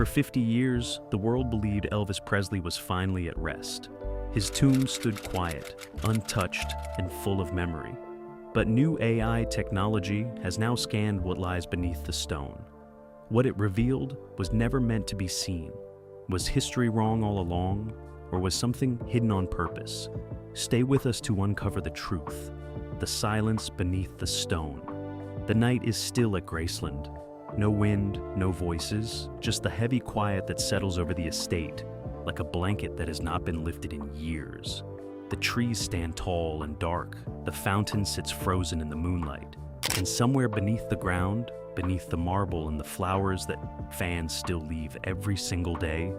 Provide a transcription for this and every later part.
For 50 years, the world believed Elvis Presley was finally at rest. His tomb stood quiet, untouched, and full of memory. But new AI technology has now scanned what lies beneath the stone. What it revealed was never meant to be seen. Was history wrong all along, or was something hidden on purpose? Stay with us to uncover the truth, the silence beneath the stone. The night is still at Graceland. No wind, no voices, just the heavy quiet that settles over the estate, like a blanket that has not been lifted in years. The trees stand tall and dark, the fountain sits frozen in the moonlight, and somewhere beneath the ground, beneath the marble and the flowers that fans still leave every single day,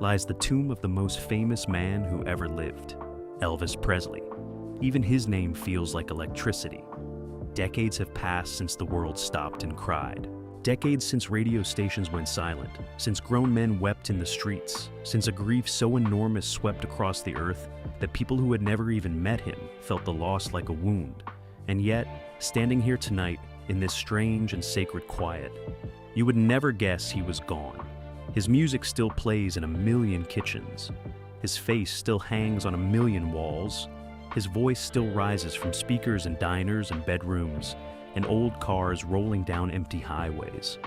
lies the tomb of the most famous man who ever lived, Elvis Presley. Even his name feels like electricity. Decades have passed since the world stopped and cried. Decades since radio stations went silent, since grown men wept in the streets, since a grief so enormous swept across the earth that people who had never even met him felt the loss like a wound. And yet, standing here tonight, in this strange and sacred quiet, you would never guess he was gone. His music still plays in a million kitchens. His face still hangs on a million walls. His voice still rises from speakers in diners and bedrooms, and old cars rolling down empty highways.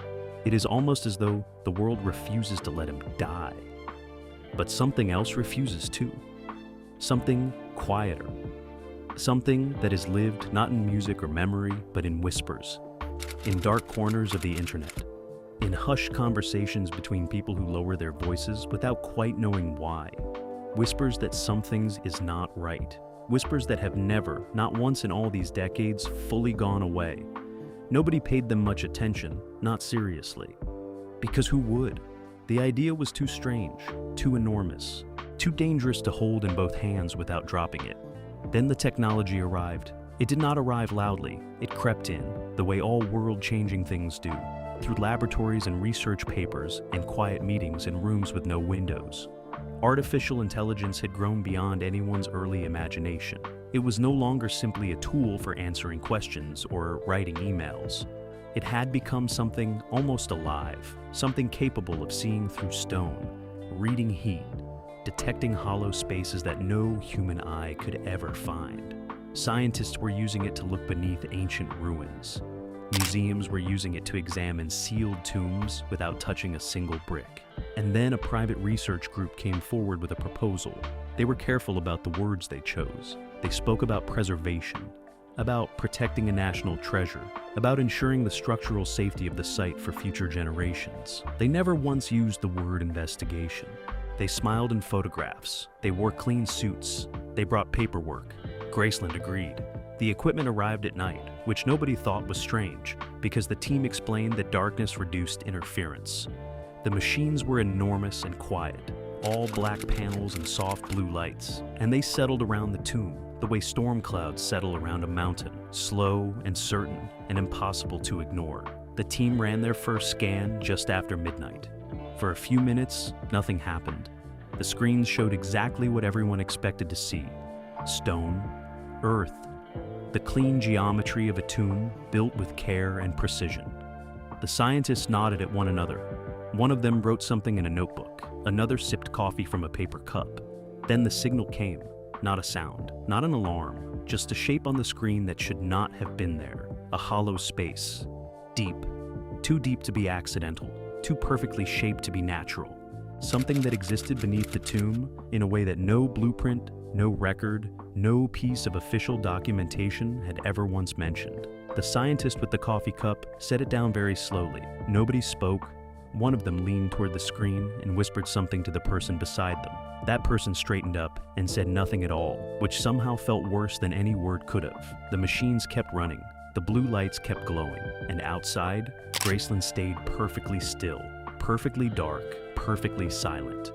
It is almost as though the world refuses to let him die. But something else refuses too. Something quieter. Something that is lived not in music or memory, but in whispers. In dark corners of the internet. In hushed conversations between people who lower their voices without quite knowing why. Whispers that something is not right. Whispers that have never, not once in all these decades, fully gone away. Nobody paid them much attention, not seriously. Because who would? The idea was too strange, too enormous, too dangerous to hold in both hands without dropping it. Then the technology arrived. It did not arrive loudly. It crept in, the way all world-changing things do, through laboratories and research papers and quiet meetings in rooms with no windows. Artificial intelligence had grown beyond anyone's early imagination. It was no longer simply a tool for answering questions or writing emails. It had become something almost alive, something capable of seeing through stone, reading heat, detecting hollow spaces that no human eye could ever find. Scientists were using it to look beneath ancient ruins. Museums were using it to examine sealed tombs without touching a single brick. And then a private research group came forward with a proposal. They were careful about the words they chose. They spoke about preservation, about protecting a national treasure, about ensuring the structural safety of the site for future generations. They never once used the word investigation. They smiled in photographs. They wore clean suits. They brought paperwork. Graceland agreed. The equipment arrived at night, which nobody thought was strange, because the team explained that darkness reduced interference. The machines were enormous and quiet, all black panels and soft blue lights, and they settled around the tomb, the way storm clouds settle around a mountain, slow and certain and impossible to ignore. The team ran their first scan just after midnight. For a few minutes, nothing happened. The screens showed exactly what everyone expected to see. Stone, earth, the clean geometry of a tomb built with care and precision. The scientists nodded at one another. One of them wrote something in a notebook. Another sipped coffee from a paper cup. Then the signal came. Not a sound, not an alarm, just a shape on the screen that should not have been there. A hollow space. Deep. Too deep to be accidental. Too perfectly shaped to be natural. Something that existed beneath the tomb in a way that no blueprint, no record, no piece of official documentation had ever once mentioned. The scientist with the coffee cup set it down very slowly. Nobody spoke. One of them leaned toward the screen and whispered something to the person beside them. That person straightened up and said nothing at all, which somehow felt worse than any word could have. The machines kept running. The blue lights kept glowing. And outside, Graceland stayed perfectly still, perfectly dark, perfectly silent.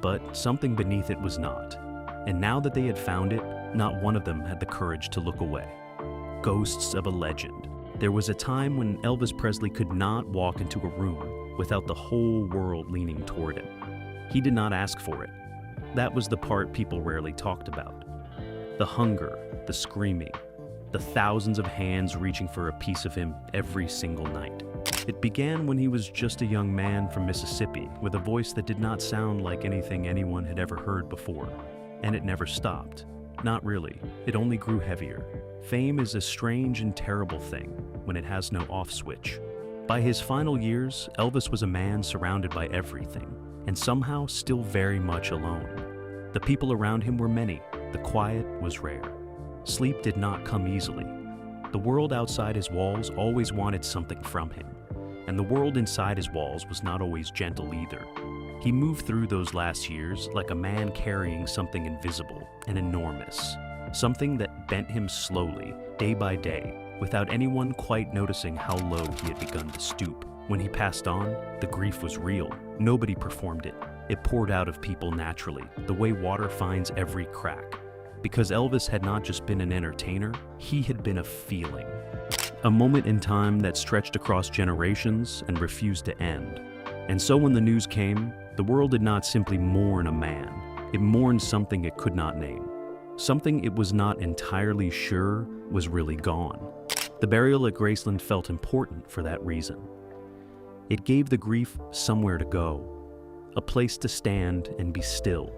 But something beneath it was not. And now that they had found it, not one of them had the courage to look away. Ghosts of a legend. There was a time when Elvis Presley could not walk into a room without the whole world leaning toward him. He did not ask for it. That was the part people rarely talked about. The hunger, the screaming, the thousands of hands reaching for a piece of him every single night. It began when he was just a young man from Mississippi with a voice that did not sound like anything anyone had ever heard before. And it never stopped. Not really. It only grew heavier. Fame is a strange and terrible thing when it has no off switch. By his final years, Elvis was a man surrounded by everything, and somehow still very much alone. The people around him were many. The quiet was rare. Sleep did not come easily. The world outside his walls always wanted something from him, and the world inside his walls was not always gentle either. He moved through those last years like a man carrying something invisible and enormous, something that bent him slowly, day by day, without anyone quite noticing how low he had begun to stoop. When he passed on, the grief was real. Nobody performed it. It poured out of people naturally, the way water finds every crack. Because Elvis had not just been an entertainer, he had been a feeling. A moment in time that stretched across generations and refused to end. And so when the news came, the world did not simply mourn a man. It mourned something it could not name. Something it was not entirely sure was really gone. The burial at Graceland felt important for that reason. It gave the grief somewhere to go, a place to stand and be still.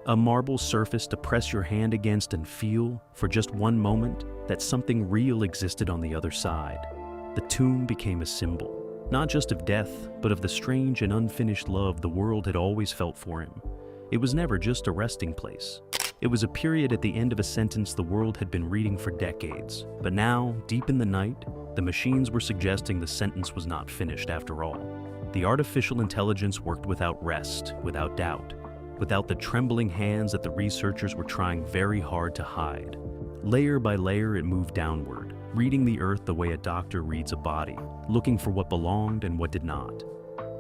A marble surface to press your hand against and feel, for just one moment, that something real existed on the other side. The tomb became a symbol, not just of death, but of the strange and unfinished love the world had always felt for him. It was never just a resting place. It was a period at the end of a sentence the world had been reading for decades. But now, deep in the night, the machines were suggesting the sentence was not finished after all. The artificial intelligence worked without rest, without doubt, without the trembling hands that the researchers were trying very hard to hide. Layer by layer it moved downward, reading the earth the way a doctor reads a body, looking for what belonged and what did not.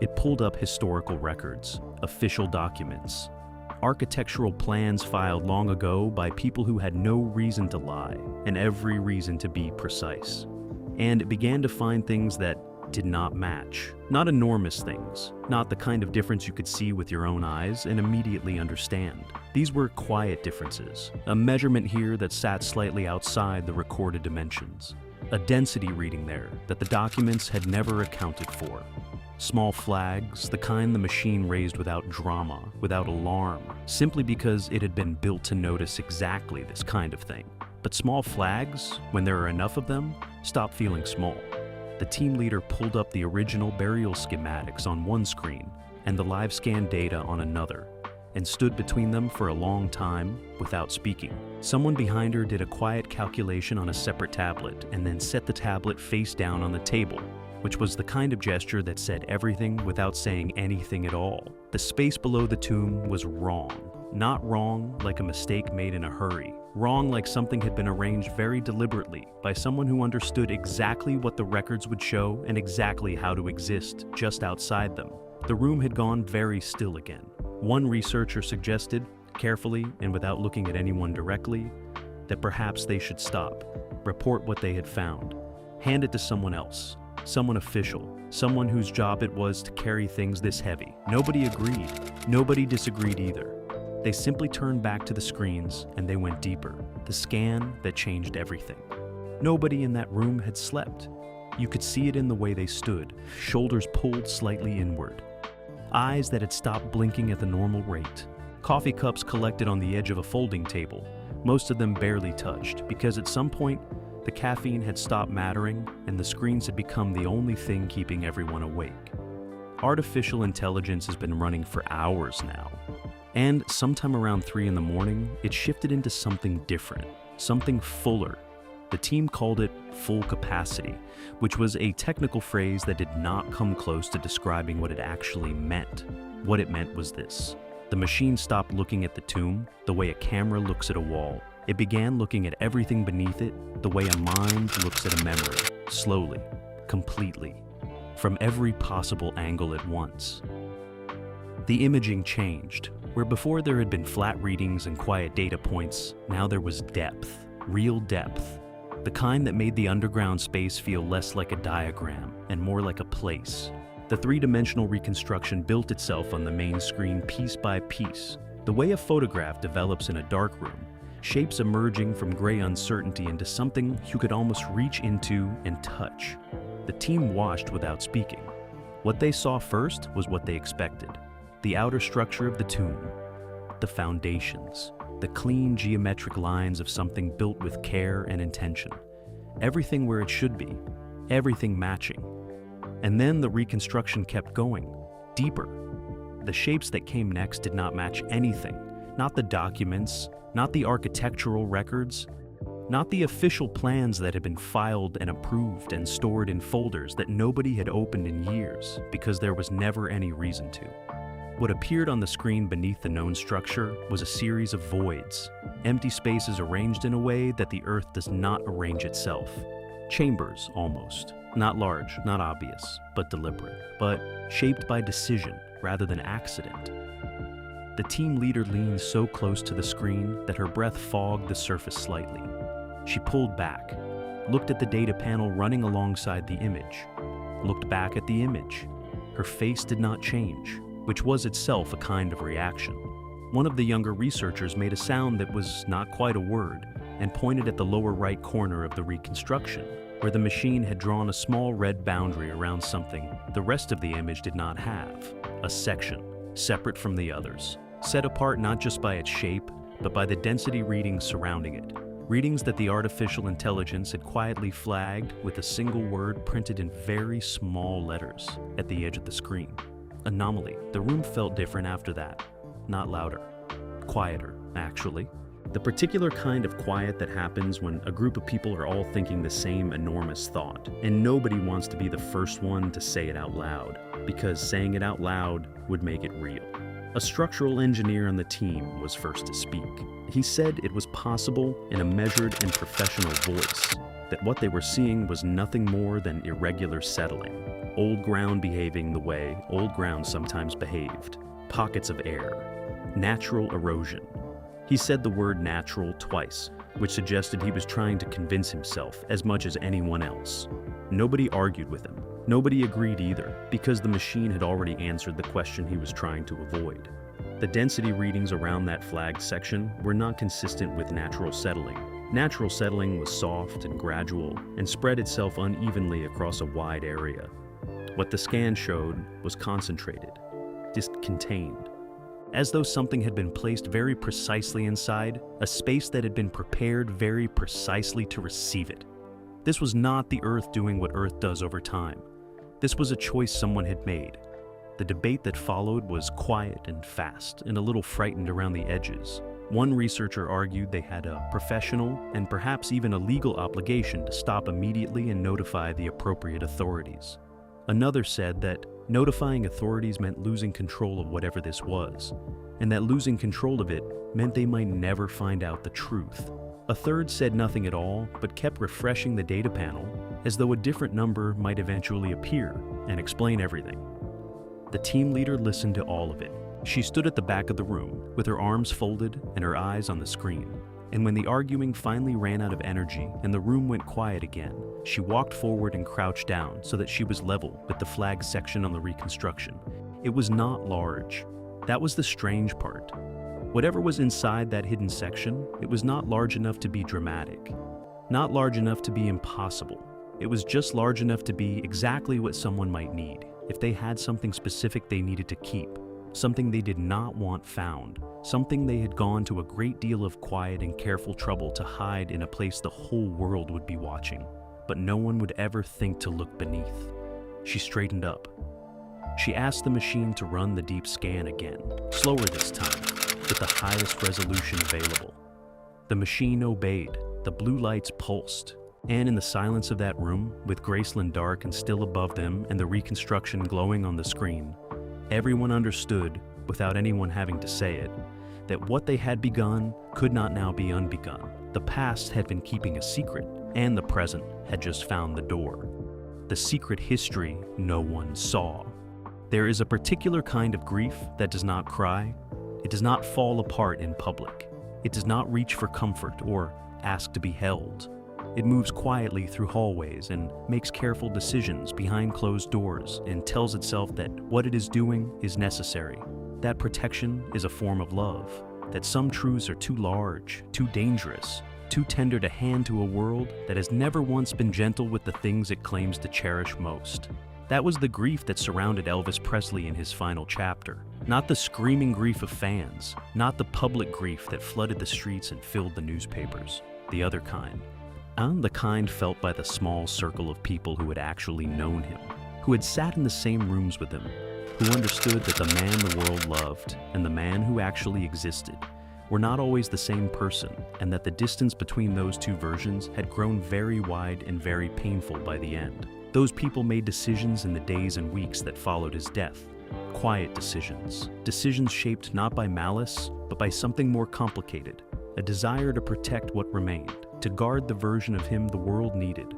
It pulled up historical records, official documents, architectural plans filed long ago by people who had no reason to lie and every reason to be precise. And it began to find things that did not match. Not enormous things, not the kind of difference you could see with your own eyes and immediately understand. These were quiet differences, a measurement here that sat slightly outside the recorded dimensions, a density reading there that the documents had never accounted for. Small flags, the kind the machine raised without drama, without alarm, simply because it had been built to notice exactly this kind of thing. But small flags, when there are enough of them, stop feeling small. The team leader pulled up the original burial schematics on one screen and the live scan data on another, and stood between them for a long time without speaking. Someone behind her did a quiet calculation on a separate tablet and then set the tablet face down on the table, which was the kind of gesture that said everything without saying anything at all. The space below the tomb was wrong. Not wrong like a mistake made in a hurry. Wrong like something had been arranged very deliberately by someone who understood exactly what the records would show and exactly how to exist just outside them. The room had gone very still again. One researcher suggested, carefully and without looking at anyone directly, that perhaps they should stop, report what they had found, hand it to someone else, someone official, someone whose job it was to carry things this heavy. Nobody agreed. Nobody disagreed either. They simply turned back to the screens and they went deeper, the scan that changed everything. Nobody in that room had slept. You could see it in the way they stood, shoulders pulled slightly inward, eyes that had stopped blinking at the normal rate, coffee cups collected on the edge of a folding table, most of them barely touched, because at some point, the caffeine had stopped mattering and the screens had become the only thing keeping everyone awake. Artificial intelligence has been running for hours now. And sometime around 3 in the morning, it shifted into something different, something fuller. The team called it full capacity, which was a technical phrase that did not come close to describing what it actually meant. What it meant was this. The machine stopped looking at the tomb the way a camera looks at a wall. It began looking at everything beneath it the way a mind looks at a memory, slowly, completely, from every possible angle at once. The imaging changed. Where before there had been flat readings and quiet data points, now there was depth, real depth. The kind that made the underground space feel less like a diagram and more like a place. The three-dimensional reconstruction built itself on the main screen piece by piece. The way a photograph develops in a dark room, shapes emerging from gray uncertainty into something you could almost reach into and touch. The team watched without speaking. What they saw first was what they expected. The outer structure of the tomb, the foundations, the clean geometric lines of something built with care and intention. Everything where it should be, everything matching. And then the reconstruction kept going, deeper. The shapes that came next did not match anything, not the documents, not the architectural records, not the official plans that had been filed and approved and stored in folders that nobody had opened in years because there was never any reason to. What appeared on the screen beneath the known structure was a series of voids, empty spaces arranged in a way that the Earth does not arrange itself. Chambers, almost. Not large, not obvious, but deliberate, but shaped by decision rather than accident. The team leader leaned so close to the screen that her breath fogged the surface slightly. She pulled back, looked at the data panel running alongside the image, looked back at the image. Her face did not change, which was itself a kind of reaction. One of the younger researchers made a sound that was not quite a word and pointed at the lower right corner of the reconstruction, where the machine had drawn a small red boundary around something the rest of the image did not have, a section, separate from the others, set apart not just by its shape, but by the density readings surrounding it. Readings that the artificial intelligence had quietly flagged with a single word printed in very small letters at the edge of the screen. Anomaly. The room felt different after that. Not louder. Quieter, actually. The particular kind of quiet that happens when a group of people are all thinking the same enormous thought, and nobody wants to be the first one to say it out loud, because saying it out loud would make it real. A structural engineer on the team was first to speak. He said it was possible in a measured and professional voice that what they were seeing was nothing more than irregular settling, old ground behaving the way old ground sometimes behaved, pockets of air, natural erosion. He said the word natural twice, which suggested he was trying to convince himself as much as anyone else. Nobody argued with him. Nobody agreed either, because the machine had already answered the question he was trying to avoid. The density readings around that flagged section were not consistent with natural settling. Natural settling was soft and gradual and spread itself unevenly across a wide area. What the scan showed was concentrated, contained, as though something had been placed very precisely inside a space that had been prepared very precisely to receive it. This was not the Earth doing what Earth does over time. This was a choice someone had made. The debate that followed was quiet and fast and a little frightened around the edges. One researcher argued they had a professional and perhaps even a legal obligation to stop immediately and notify the appropriate authorities. Another said that notifying authorities meant losing control of whatever this was, and that losing control of it meant they might never find out the truth. A third said nothing at all, but kept refreshing the data panel as though a different number might eventually appear and explain everything. The team leader listened to all of it. She stood at the back of the room, with her arms folded and her eyes on the screen. And when the arguing finally ran out of energy and the room went quiet again, she walked forward and crouched down so that she was level with the flagged section on the reconstruction. It was not large. That was the strange part. Whatever was inside that hidden section, it was not large enough to be dramatic, not large enough to be impossible. It was just large enough to be exactly what someone might need if they had something specific they needed to keep, something they did not want found, something they had gone to a great deal of quiet and careful trouble to hide in a place the whole world would be watching, but no one would ever think to look beneath. She straightened up. She asked the machine to run the deep scan again, slower this time, with the highest resolution available. The machine obeyed. The blue lights pulsed, and in the silence of that room, with Graceland dark and still above them and the reconstruction glowing on the screen, everyone understood, without anyone having to say it, that what they had begun could not now be unbegun. The past had been keeping a secret, and the present had just found the door. The secret history no one saw. There is a particular kind of grief that does not cry. It does not fall apart in public. It does not reach for comfort or ask to be held. It moves quietly through hallways and makes careful decisions behind closed doors and tells itself that what it is doing is necessary. That protection is a form of love, that some truths are too large, too dangerous, too tender to hand to a world that has never once been gentle with the things it claims to cherish most. That was the grief that surrounded Elvis Presley in his final chapter. Not the screaming grief of fans, not the public grief that flooded the streets and filled the newspapers. The other kind. The kind felt by the small circle of people who had actually known him, who had sat in the same rooms with him, who understood that the man the world loved and the man who actually existed were not always the same person, and that the distance between those two versions had grown very wide and very painful by the end. Those people made decisions in the days and weeks that followed his death. Quiet decisions. Decisions shaped not by malice, but by something more complicated. A desire to protect what remained, to guard the version of him the world needed,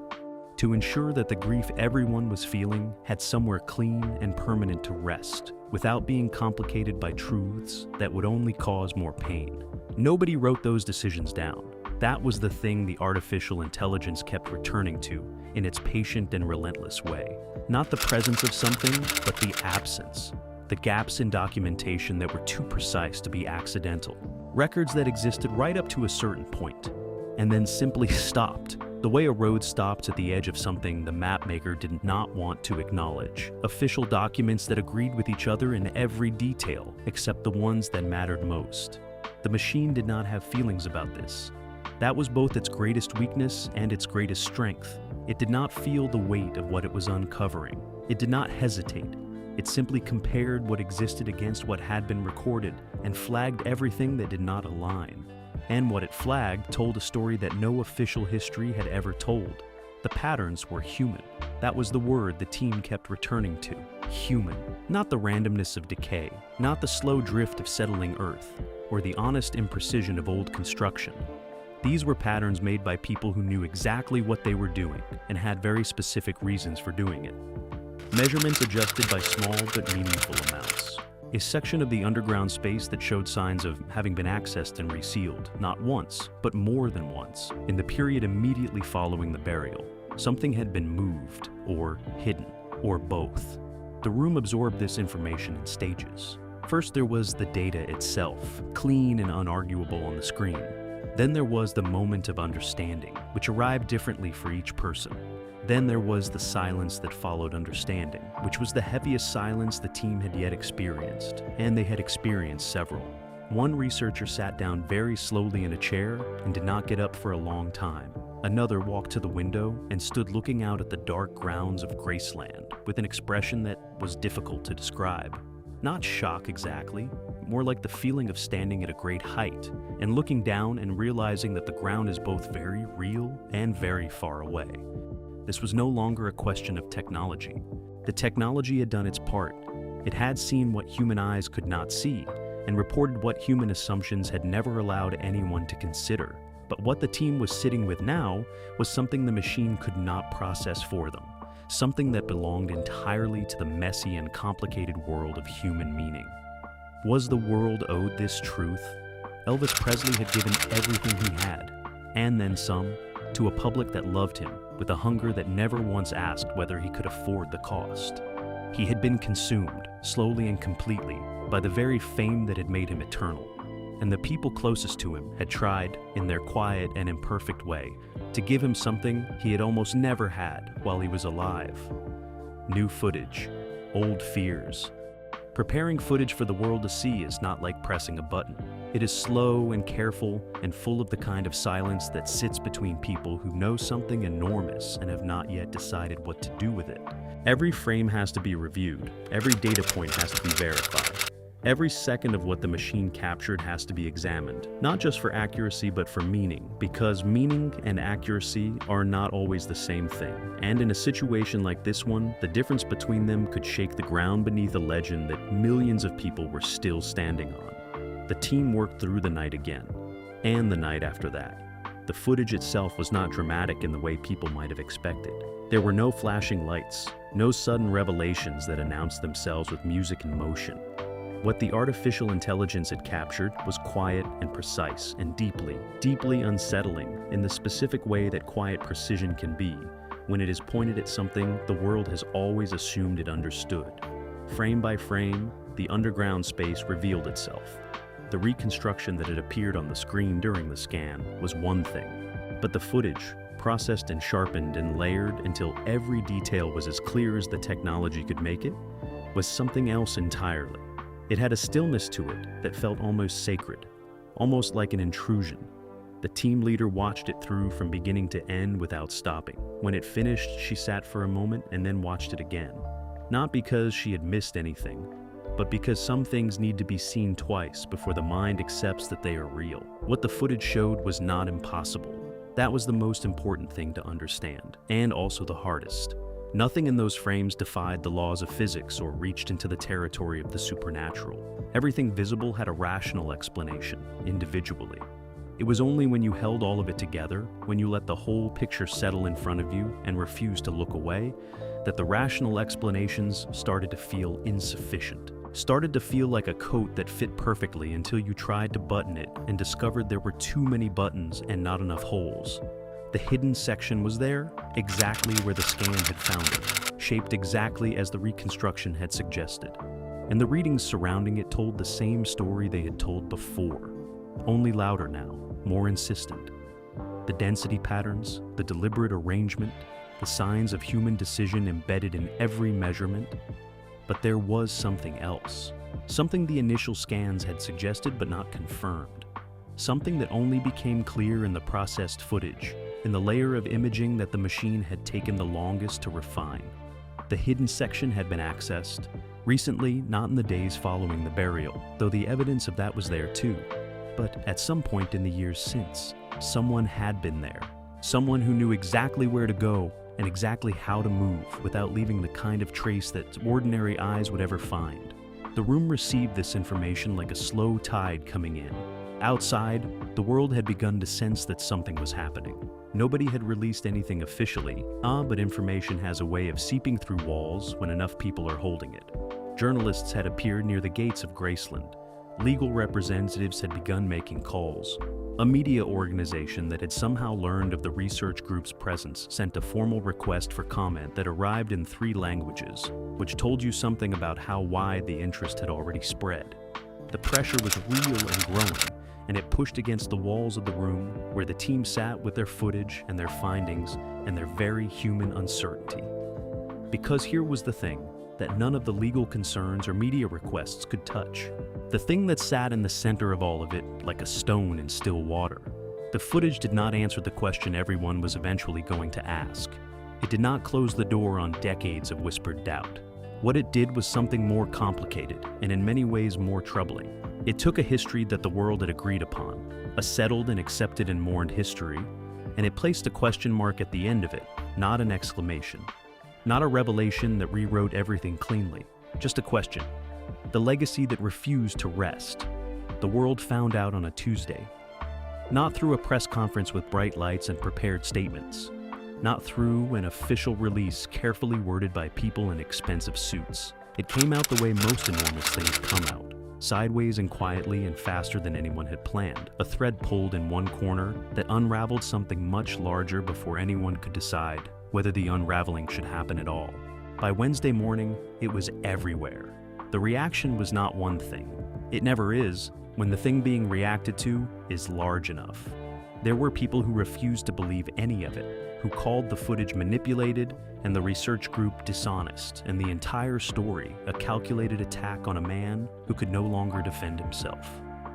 to ensure that the grief everyone was feeling had somewhere clean and permanent to rest, without being complicated by truths that would only cause more pain. Nobody wrote those decisions down. That was the thing the artificial intelligence kept returning to in its patient and relentless way. Not the presence of something, but the absence. The gaps in documentation that were too precise to be accidental. Records that existed right up to a certain point, and then simply stopped. The way a road stops at the edge of something the mapmaker did not want to acknowledge. Official documents that agreed with each other in every detail, except the ones that mattered most. The machine did not have feelings about this. That was both its greatest weakness and its greatest strength. It did not feel the weight of what it was uncovering. It did not hesitate. It simply compared what existed against what had been recorded and flagged everything that did not align. And what it flagged told a story that no official history had ever told. The patterns were human. That was the word the team kept returning to. Human. Not the randomness of decay, not the slow drift of settling Earth, or the honest imprecision of old construction. These were patterns made by people who knew exactly what they were doing and had very specific reasons for doing it. Measurements adjusted by small but meaningful amounts. A section of the underground space that showed signs of having been accessed and resealed, not once, but more than once, in the period immediately following the burial. Something had been moved, or hidden, or both. The room absorbed this information in stages. First there was the data itself, clean and unarguable on the screen. Then there was the moment of understanding, which arrived differently for each person. Then there was the silence that followed understanding, which was the heaviest silence the team had yet experienced, and they had experienced several. One researcher sat down very slowly in a chair and did not get up for a long time. Another walked to the window and stood looking out at the dark grounds of Graceland with an expression that was difficult to describe. Not shock exactly, more like the feeling of standing at a great height and looking down and realizing that the ground is both very real and very far away. This was no longer a question of technology. The technology had done its part. It had seen what human eyes could not see and reported what human assumptions had never allowed anyone to consider. But what the team was sitting with now was something the machine could not process for them, something that belonged entirely to the messy and complicated world of human meaning. Was the world owed this truth? Elvis Presley had given everything he had, and then some, to a public that loved him, with a hunger that never once asked whether he could afford the cost. He had been consumed, slowly and completely, by the very fame that had made him eternal. And the people closest to him had tried, in their quiet and imperfect way, to give him something he had almost never had while he was alive. New footage, old fears. Preparing footage for the world to see is not like pressing a button. It is slow and careful and full of the kind of silence that sits between people who know something enormous and have not yet decided what to do with it. Every frame has to be reviewed. Every data point has to be verified. Every second of what the machine captured has to be examined, not just for accuracy but for meaning, because meaning and accuracy are not always the same thing. And in a situation like this one, the difference between them could shake the ground beneath a legend that millions of people were still standing on. The team worked through the night again, and the night after that. The footage itself was not dramatic in the way people might have expected. There were no flashing lights, no sudden revelations that announced themselves with music and motion. What the artificial intelligence had captured was quiet and precise and deeply, deeply unsettling in the specific way that quiet precision can be when it is pointed at something the world has always assumed it understood. Frame by frame, the underground space revealed itself. The reconstruction that had appeared on the screen during the scan was one thing, but the footage, processed and sharpened and layered until every detail was as clear as the technology could make it, was something else entirely. It had a stillness to it that felt almost sacred, almost like an intrusion. The team leader watched it through from beginning to end without stopping. When it finished, she sat for a moment and then watched it again. Not because she had missed anything, but because some things need to be seen twice before the mind accepts that they are real. What the footage showed was not impossible. That was the most important thing to understand, and also the hardest. Nothing in those frames defied the laws of physics or reached into the territory of the supernatural. Everything visible had a rational explanation, individually. It was only when you held all of it together, when you let the whole picture settle in front of you and refused to look away, that the rational explanations started to feel insufficient. Started to feel like a coat that fit perfectly until you tried to button it and discovered there were too many buttons and not enough holes. The hidden section was there, exactly where the scan had found it, shaped exactly as the reconstruction had suggested. And the readings surrounding it told the same story they had told before, only louder now, more insistent. The density patterns, the deliberate arrangement, the signs of human decision embedded in every measurement. But there was something else. Something the initial scans had suggested but not confirmed. Something that only became clear in the processed footage, in the layer of imaging that the machine had taken the longest to refine. The hidden section had been accessed, recently, not in the days following the burial, though the evidence of that was there too. But at some point in the years since, someone had been there. Someone who knew exactly where to go and exactly how to move without leaving the kind of trace that ordinary eyes would ever find. The room received this information like a slow tide coming in. Outside, the world had begun to sense that something was happening. Nobody had released anything officially, but information has a way of seeping through walls when enough people are holding it. Journalists had appeared near the gates of Graceland. Legal representatives had begun making calls. A media organization that had somehow learned of the research group's presence sent a formal request for comment that arrived in 3 languages, which told you something about how wide the interest had already spread. The pressure was real and growing, and it pushed against the walls of the room where the team sat with their footage and their findings and their very human uncertainty. Because here was the thing that none of the legal concerns or media requests could touch. The thing that sat in the center of all of it, like a stone in still water. The footage did not answer the question everyone was eventually going to ask. It did not close the door on decades of whispered doubt. What it did was something more complicated, and in many ways more troubling. It took a history that the world had agreed upon, a settled and accepted and mourned history, and it placed a question mark at the end of it, not an exclamation. Not a revelation that rewrote everything cleanly, just a question. The legacy that refused to rest. The world found out on a Tuesday. Not through a press conference with bright lights and prepared statements. Not through an official release carefully worded by people in expensive suits. It came out the way most enormous things come out. Sideways and quietly and faster than anyone had planned. A thread pulled in one corner that unraveled something much larger before anyone could decide whether the unraveling should happen at all. By Wednesday morning, it was everywhere. The reaction was not one thing. It never is when the thing being reacted to is large enough. There were people who refused to believe any of it, who called the footage manipulated and the research group dishonest, and the entire story a calculated attack on a man who could no longer defend himself.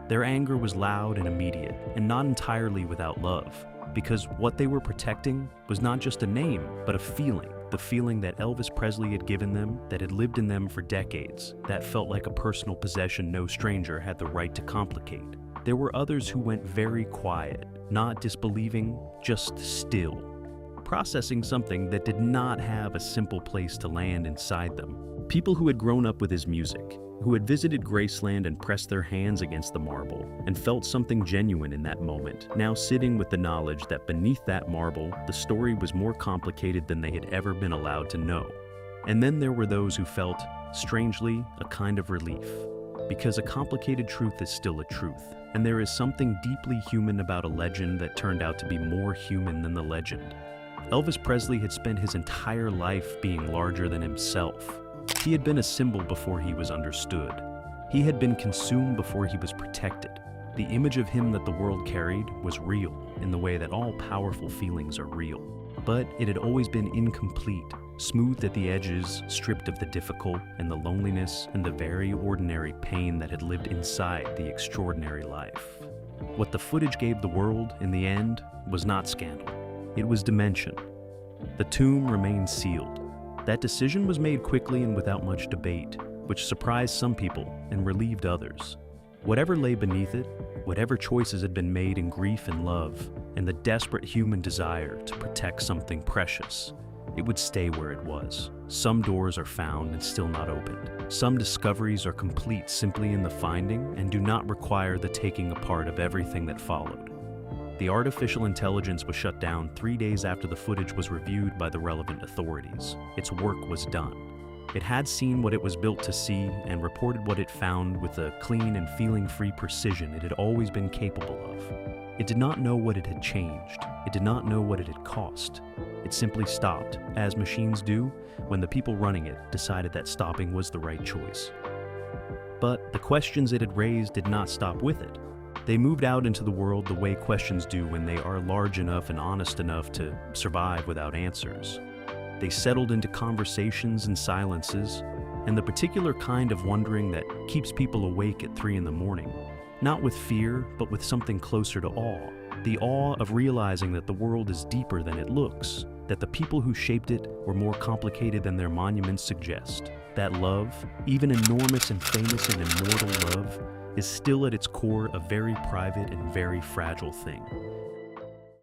Their anger was loud and immediate, and not entirely without love, because what they were protecting was not just a name, but a feeling. The feeling that Elvis Presley had given them, that had lived in them for decades, that felt like a personal possession no stranger had the right to complicate. There were others who went very quiet, not disbelieving, just still, processing something that did not have a simple place to land inside them. People who had grown up with his music, who had visited Graceland and pressed their hands against the marble and felt something genuine in that moment, now sitting with the knowledge that beneath that marble, the story was more complicated than they had ever been allowed to know. And then there were those who felt, strangely, a kind of relief. Because a complicated truth is still a truth, and there is something deeply human about a legend that turned out to be more human than the legend. Elvis Presley had spent his entire life being larger than himself. He had been a symbol before he was understood. He had been consumed before he was protected. The image of him that the world carried was real, in the way that all powerful feelings are real. But it had always been incomplete, smoothed at the edges, stripped of the difficult and the loneliness and the very ordinary pain that had lived inside the extraordinary life. What the footage gave the world, in the end, was not scandal. It was dimension. The tomb remained sealed. That decision was made quickly and without much debate, which surprised some people and relieved others. Whatever lay beneath it, whatever choices had been made in grief and love, and the desperate human desire to protect something precious, it would stay where it was. Some doors are found and still not opened. Some discoveries are complete simply in the finding and do not require the taking apart of everything that followed. The artificial intelligence was shut down 3 days after the footage was reviewed by the relevant authorities. Its work was done. It had seen what it was built to see and reported what it found with the clean and feeling-free precision it had always been capable of. It did not know what it had changed. It did not know what it had cost. It simply stopped, as machines do, when the people running it decided that stopping was the right choice. But the questions it had raised did not stop with it. They moved out into the world the way questions do when they are large enough and honest enough to survive without answers. They settled into conversations and silences, and the particular kind of wondering that keeps people awake at 3 in the morning, not with fear, but with something closer to awe. The awe of realizing that the world is deeper than it looks, that the people who shaped it were more complicated than their monuments suggest, that love, even enormous and famous and immortal love, is still at its core a very private and very fragile thing.